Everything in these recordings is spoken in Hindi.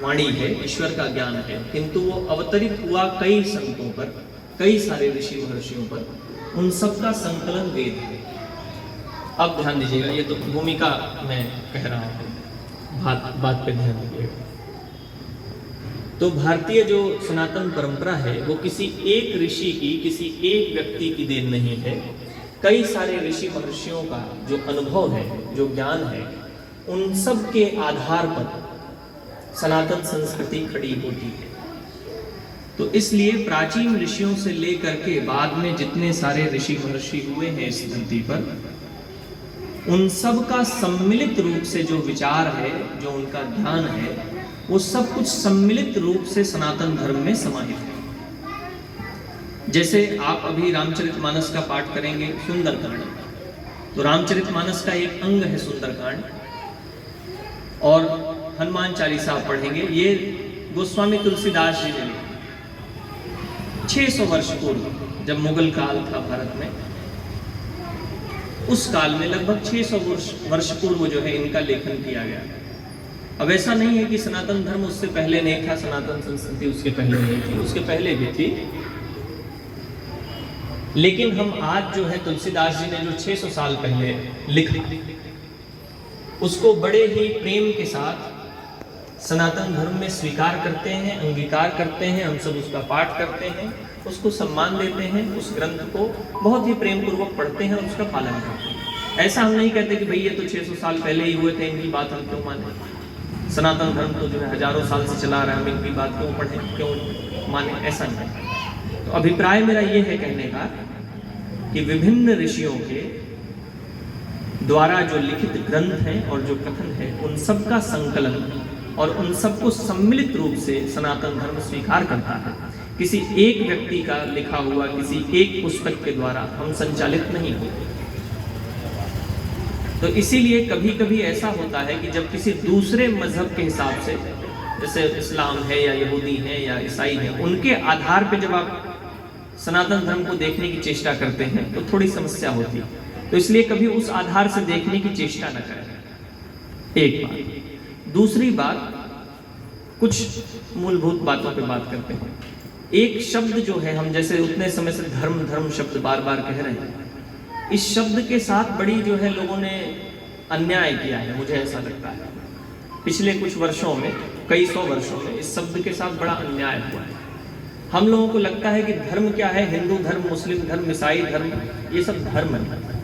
वाणी है, ईश्वर का ज्ञान है, किंतु वो अवतरित हुआ कई संतों पर, कई सारे ऋषि महर्षियों पर, उन सब का संकलन वेद है। अब ध्यान दीजिएगा, ये तो भूमिका मैं कह रहा हूँ, बात पे ध्यान दीजिएगा। तो भारतीय जो सनातन परंपरा है वो किसी एक ऋषि की, किसी एक व्यक्ति की देन नहीं है। कई सारे ऋषि महर्षियों का जो अनुभव है, जो ज्ञान है, उन सब के आधार पर सनातन संस्कृति खड़ी होती है। तो इसलिए प्राचीन ऋषियों से लेकर के बाद में जितने सारे ऋषि महर्षि हुए हैं इस धरती पर, उन सब का सम्मिलित रूप से जो विचार है, जो उनका ज्ञान है, वो सब कुछ सम्मिलित रूप से सनातन धर्म में समाहित है। जैसे आप अभी रामचरितमानस का पाठ करेंगे, सुंदरकांड, तो रामचरितमानस का एक अंग है सुंदरकांड, और हनुमान चालीसा आप पढ़ेंगे, ये गोस्वामी तुलसीदास जी ने लिखी 600 वर्ष पूर्व, जब मुगल काल था भारत में, उस काल में लगभग 600 वर्ष पूर्व जो है इनका लेखन किया गया। अब ऐसा नहीं है कि सनातन धर्म उससे पहले नहीं था, सनातन संस्कृति उसके पहले नहीं थी, उसके पहले भी थी, लेकिन हम आज जो है तुलसीदास जी ने जो 600 साल पहले लिखा, उसको बड़े ही प्रेम के साथ सनातन धर्म में स्वीकार करते हैं, अंगीकार करते हैं, हम सब उसका पाठ करते हैं, उसको सम्मान देते हैं, उस ग्रंथ को बहुत ही प्रेम पूर्वक पढ़ते हैं और उसका पालन करते हैं। ऐसा हम नहीं कहते कि भाई ये तो 600 साल पहले ही हुए थे, इनकी बात हम क्यों माने, सनातन धर्म तो जो है हजारों साल से चला रहा है, हम इनकी बात क्यों पढ़ें, क्यों माने, ऐसा नहीं। तो अभिप्राय मेरा ये है कहने का कि विभिन्न ऋषियों के द्वारा जो लिखित ग्रंथ हैं और जो कथन है, उन सब का संकलन और उन सबको सम्मिलित रूप से सनातन धर्म स्वीकार करता है। किसी एक व्यक्ति का लिखा हुआ किसी एक पुस्तक के द्वारा हम संचालित नहीं होते। तो इसीलिए कभी कभी ऐसा होता है कि जब किसी दूसरे मजहब के हिसाब से, जैसे इस्लाम है या यहूदी है या ईसाई है, उनके आधार पे जब आप सनातन धर्म को देखने की चेष्टा करते हैं तो थोड़ी समस्या होती है। तो इसलिए कभी उस आधार से देखने की चेष्टा न करें, एक बात। दूसरी बात, कुछ मूलभूत बातों पे बात करते हैं। एक शब्द जो है, हम जैसे उतने समय से धर्म धर्म शब्द बार बार कह रहे हैं, इस शब्द के साथ बड़ी जो है लोगों ने अन्याय किया है, मुझे ऐसा लगता है। पिछले कुछ वर्षों में, कई सौ वर्षों में इस शब्द के साथ बड़ा अन्याय हुआ है। हम लोगों को लगता है कि धर्म क्या है, हिंदू धर्म, मुस्लिम धर्म, ईसाई धर्म, ये सब धर्म है।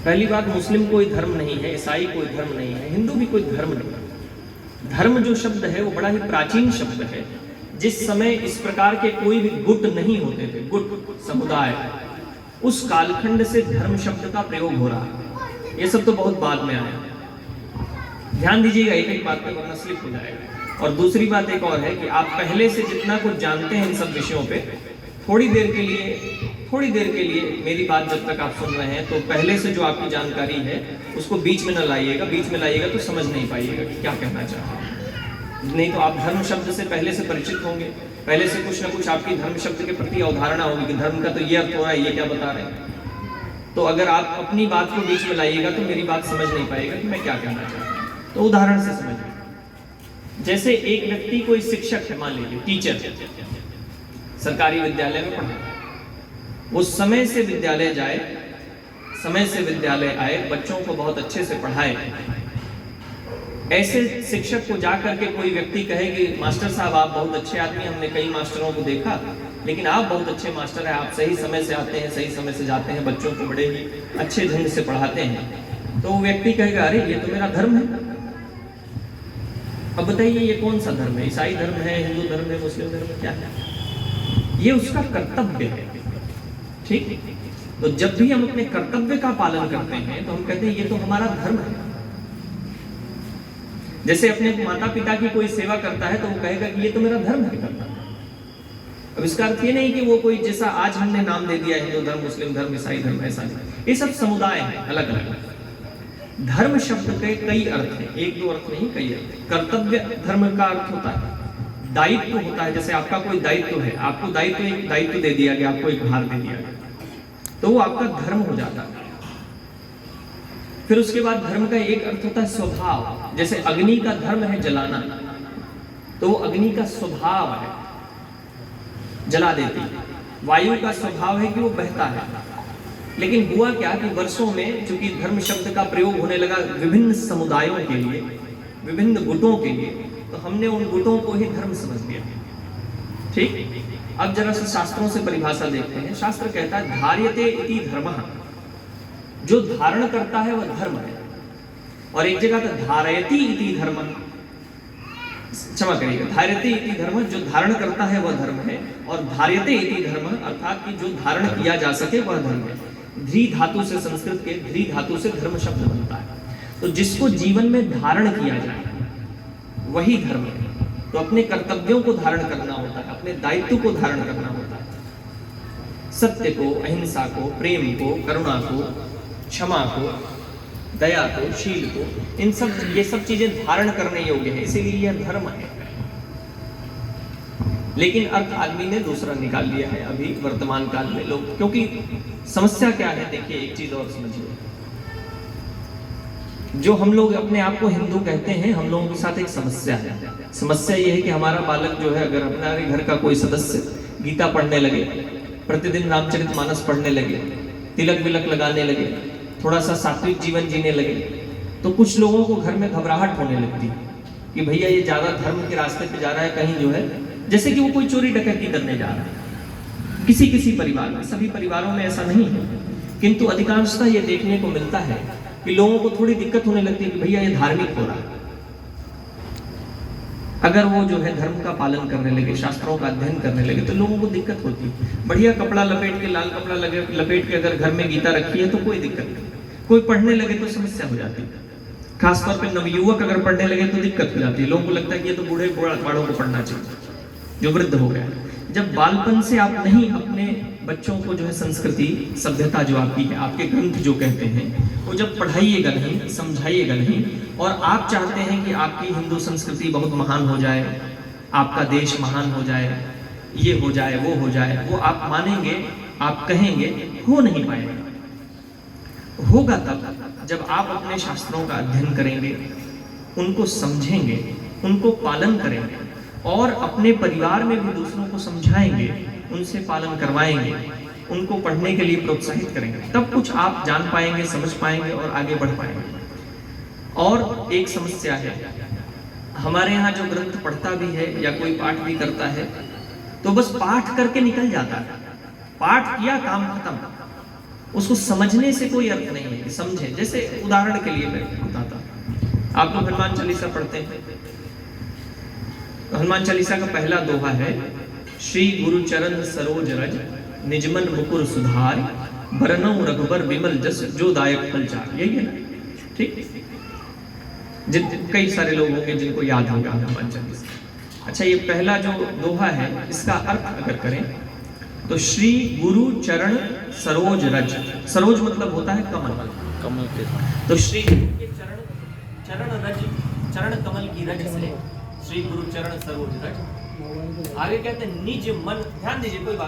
पहली बात, मुस्लिम कोई धर्म नहीं है, ईसाई कोई धर्म नहीं है, हिंदू भी कोई धर्म नहीं है। धर्म जो शब्द है वो बड़ा ही प्राचीन शब्द है। जिस समय इस प्रकार के कोई भी गुट नहीं होते थे, गुट समुदाय, उस कालखंड से धर्म शब्द का प्रयोग हो रहा है। ये सब तो बहुत बाद में आया। ध्यान दीजिएगा एक एक बात पे, वरना स्लिप हो जाएगा। और दूसरी बात एक और है कि आप पहले से जितना कुछ जानते हैं इन सब विषयों पे, थोड़ी देर के लिए मेरी बात जब तक आप सुन रहे हैं, तो पहले से जो आपकी जानकारी है उसको बीच में न लाइएगा। बीच में लाइएगा तो समझ नहीं पाइएगा कि क्या कहना चाह रहे हैं। नहीं तो आप धर्म शब्द से पहले से परिचित होंगे, पहले से कुछ ना कुछ आपकी धर्म शब्द के प्रति अवधारणा होगी कि धर्म का तो ये अर्थ हो रहा है, ये क्या बता रहे हैं। तो अगर आप अपनी बात को बीच में लाइएगा तो मेरी बात समझ नहीं पाएगा कि मैं क्या कहना चाहता हूँ। तो उदाहरण से समझिए, जैसे एक व्यक्ति कोई शिक्षक है, मान लीजिए टीचर, सरकारी विद्यालय में पढ़ा, वो समय से विद्यालय जाए, समय से विद्यालय आए, बच्चों को बहुत अच्छे से पढ़ाए। ऐसे शिक्षक को जाकर के कोई व्यक्ति कहे कि मास्टर साहब आप बहुत अच्छे आदमी, हमने कई मास्टरों को देखा, लेकिन आप बहुत अच्छे मास्टर हैं, आप सही समय से आते हैं, सही समय से जाते हैं, बच्चों को बड़े ही अच्छे ढंग से पढ़ाते हैं। तो वो व्यक्ति कहेगा, अरे ये तो मेरा धर्म है। अब बताइए ये कौन सा धर्म है, ईसाई धर्म है, हिंदू धर्म है, मुस्लिम धर्म है, क्या है? ये उसका कर्तव्य है, ठीक। तो जब भी हम अपने कर्तव्य का पालन करते हैं तो हम कहते हैं ये तो हमारा धर्म है। जैसे अपने माता पिता की कोई सेवा करता है तो वो कहेगा कि ये तो मेरा धर्म है करना। अब इसका अर्थ ये नहीं कि वो कोई, जैसा आज हमने नाम दे दिया हिंदू धर्म, मुस्लिम धर्म, ईसाई धर्म, ऐसा नहीं। ये सब समुदाय है अलग अलग। धर्म शब्द के कई अर्थ हैं, एक दो अर्थ नहीं, कई अर्थ। कर्तव्य धर्म का अर्थ होता है, दायित्व होता है। जैसे आपका कोई दायित्व है, आपको एक दायित्व दे दिया गया, आपको एक भार दे दिया गया, तो वो आपका धर्म हो जाता है। फिर उसके बाद धर्म का एक अर्थ होता है स्वभाव। जैसे अग्नि का धर्म है जलाना, तो वो अग्नि का स्वभाव है, जला देती। वायु का स्वभाव है कि वो बहता है। लेकिन हुआ क्या कि वर्षों में चूंकि धर्म शब्द का प्रयोग होने लगा विभिन्न समुदायों के लिए, विभिन्न गुटों के लिए, तो हमने उन गुटों को ही धर्म समझ लिया। ठीक, अब जरा से शास्त्रों से परिभाषा देखते हैं। शास्त्र कहता है धार्यते इति धर्मः, जो धारण करता है वह धर्म है। और एक जगह तो धारयति इति धर्मः, क्षमा करिएगा, धार्यते इति धर्मः, जो धारण करता है वह धर्म है। और धार्यते इति धर्मः अर्थात कि जो धारण किया जा सके वह धर्म है। ध्री धातु से, संस्कृत के ध्री धातु से धर्म शब्द बनता है। तो जिसको जीवन में धारण किया जाए वही धर्म है। तो अपने कर्तव्यों को धारण करना होता है, अपने दायित्व को धारण करना होता है। सत्य को, अहिंसा को, प्रेम को, करुणा को, क्षमा को, दया को, शील को, ये सब चीजें धारण करने योग्य है, इसीलिए यह धर्म है। लेकिन अर्थ आदमी ने दूसरा निकाल लिया है अभी वर्तमान काल में लोग। क्योंकि समस्या क्या है, देखिए एक चीज और समझिए। जो हम लोग अपने आप को हिंदू कहते हैं, हम लोगों के साथ एक समस्या है। समस्या यह है कि हमारा बालक जो है, अगर हमारे घर का कोई सदस्य गीता पढ़ने लगे, प्रतिदिन रामचरितमानस पढ़ने लगे, तिलक विलक लगाने लगे, थोड़ा सा सात्विक जीवन जीने लगे, तो कुछ लोगों को घर में घबराहट होने लगती कि भैया ये ज्यादा धर्म के रास्ते पे जा रहा है, कहीं जो है जैसे कि वो कोई चोरी डकैती करने जा रहा है। किसी किसी परिवार में, सभी परिवारों में ऐसा नहीं है, किंतु अधिकांशतः ये देखने को मिलता है कि लोगों को थोड़ी दिक्कत होने लगती है कि भैया ये धार्मिक हो रहा है। अगर वो जो है धर्म का पालन करने लगे, शास्त्रों का अध्ययन करने लगे, तो लोगों को दिक्कत होती है। बढ़िया कपड़ा लपेट के, लाल कपड़ा लपेट के अगर घर में गीता रखी है तो कोई दिक्कत नहीं। कोई पढ़ने लगे तो समस्या हो जाती है। खासतौर पे नवयुवक अगर पढ़ने लगे तो दिक्कत हो जाती है। लोगों को लगता है कि ये तो बूढ़े बाड़ों को पढ़ना चाहिए, जो वृद्ध हो गया। जब बालपन से आप नहीं अपने बच्चों को जो है संस्कृति, सभ्यता जो आपकी है, आपके ग्रंथ जो कहते हैं, वो जब पढ़ाइएगा नहीं, समझाइएगा नहीं, और आप चाहते हैं कि आपकी हिंदू संस्कृति बहुत महान हो जाए, आपका देश महान हो जाए, ये हो जाए, वो हो जाए, वो आप मानेंगे, आप कहेंगे, हो नहीं पाएगा। होगा तब जब आप अपने शास्त्रों का अध्ययन करेंगे, उनको समझेंगे, उनको पालन करेंगे, और अपने परिवार में भी दूसरों को समझाएंगे, उनसे पालन करवाएंगे, उनको पढ़ने के लिए प्रोत्साहित करेंगे। तब कुछ आप जान पाएंगे, समझ पाएंगे और आगे बढ़ पाएंगे। और एक समस्या है, हमारे यहाँ जो ग्रंथ पढ़ता भी है या कोई पाठ भी करता है तो बस पाठ करके निकल जाता है। पाठ किया, काम खत्म, उसको समझने से कोई अर्थ नहीं है कि समझे। जैसे उदाहरण के लिए मैं बताता, आप लोग हनुमान चालीसा पढ़ते हैं, हनुमान चालीसा का पहला दोहा है, श्री गुरु चरण सरोज रज निजमन मुकुर सुधार बरनौ रघुबर विमल जस जो दायक फलचार। यही है ना, ठीक। कई सारे लोग होंगे जिनको याद होगा हनुमान चालीसा। अच्छा, ये पहला जो दोहा है, इसका अर्थ अगर करें तो श्री गुरु चरण सरोज रज, सरोज मतलब होता है कमल, कमल के, तो श्री गुरु के चरण रज, चरण कमल की रज से श्री गुरु चरण सरोज रज। आगे कहते हैं निज मन, ध्यान दीजिए, कोई बात